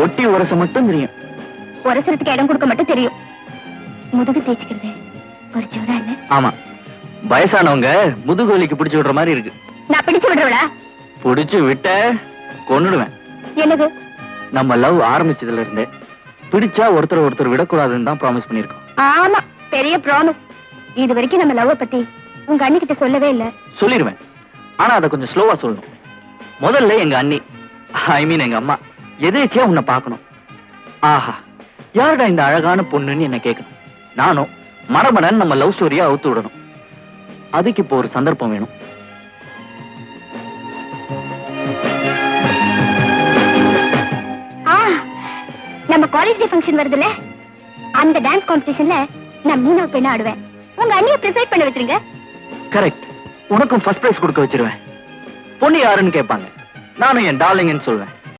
ஒட்டி உரச மட்டும் தெரியும். உரசறதுக்கு இடம் கொடுக்க மட்டும் தெரியும். முதுகு தேய்ச்சிக்கிறது ஒரு ஜோரா இல்ல? ஆமா, வயசானவங்க முதுகு வலிக்கு பிடிச்சு விடுற மாதிரி இருக்கு. நான் பிடிச்சு விடுறவளா? பிடிச்சு விட்ட கொன்னுடுவேன். என்னது? நம்ம லவ் ஆரம்பிச்சதுல இருந்தே பிடிச்சா ஒருத்தர் விடக்கூடாதுன்னு தான் ப்ராமிஸ் பண்ணிருக்கோம். ஆமா, பெரிய ப்ராமிஸ். இது வரைக்கும் நம்ம லவ் பத்தி உங்க அண்ணி கிட்ட சொல்லவே இல்ல. சொல்லிடுவேன், ஆனா அதை கொஞ்சம் ஸ்லோவா சொல்லணும். முதல்ல எங்க அண்ணி, ஐ மீன் எங்க அம்மா, எதேச்சியா உன்னை பார்க்கணும். ஆஹா, யாருடா இந்த அழகான பொண்ணுன்னு என்ன கேட்கணும். நானும் மரமணன் நம்ம லவ் ஸ்டோரியா அவுத்து விடணும். அதுக்கு இப்போ ஒரு சந்தர்ப்பம் வேணும். நம்ம காலேஜ் டே ஃபங்க்ஷன் வருதுல, அந்த டான்ஸ் காம்படிஷன்ல நான் மீனா பெண்ணா ஆடுவேன். உங்க அண்ணியை ப்ரிசைட் பண்ண வச்சிருங்க. கரெக்ட், உனக்கும் ஃபர்ஸ்ட் பிரைஸ் கொடுக்க வச்சிருவேன். பொண்ணு யாருன்னு கேட்பாங்க, நானும் என் டார்லிங்னு சொல்வேன்.